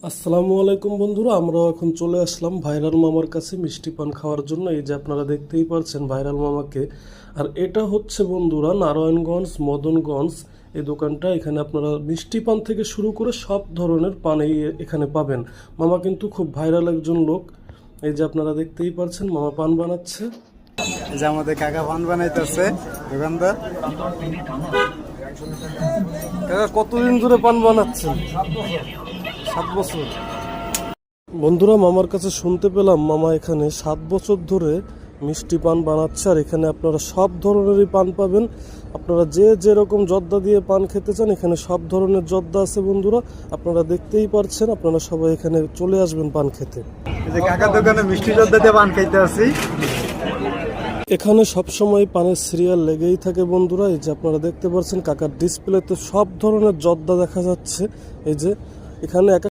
আসসালামু আলাইকুম বন্ধুরা, আমরা এখন চলে আসলাম ভাইরাল মামার কাছে মিষ্টি পান খাওয়ার জন্য। এই যে আপনারা দেখতেই পারছেন ভাইরাল মামাকে। আর এটা হচ্ছে বন্ধুরা নারায়ণগঞ্জ মদনগঞ্জ এই দোকানটা। এখানে আপনারা মিষ্টি পান থেকে শুরু করে সব ধরনের পান এখানে পাবেন। মামা কিন্তু খুব ভাইরাল একজন লোক। এই যে আপনারা দেখতেই পারছেন মামা পান বানাচ্ছে। এই যে আমাদের কাকা পান বানাইতেছে দোকানদার। কাকা কতদিন ধরে পান বানাচ্ছেন? 7 বছর। বন্ধুরা মামার কাছে শুনতে পেলাম মামা এখানে 7 বছর ধরে মিষ্টি পান বানাচ্ছে। আর এখানে আপনারা সব ধরনেরই পান পাবেন। আপনারা যে যেরকম জর্দা দিয়ে পান খেতে চান এখানে সব ধরনের জর্দা আছে বন্ধুরা। আপনারা দেখতেই পারছেন, আপনারা সবাই এখানে চলে আসবেন পান খেতে। এই যে কাকার দোকানে মিষ্টি জর্দা দিয়ে পান খাইতে আসি। এখানে সবসময় পানের সিরিয়াল লেগেই থাকে বন্ধুরা। এই যে আপনারা দেখতে পাচ্ছেন কাকার ডিসপ্লেতে সব ধরনের জর্দা দেখা যাচ্ছে। এই যে এখানে এক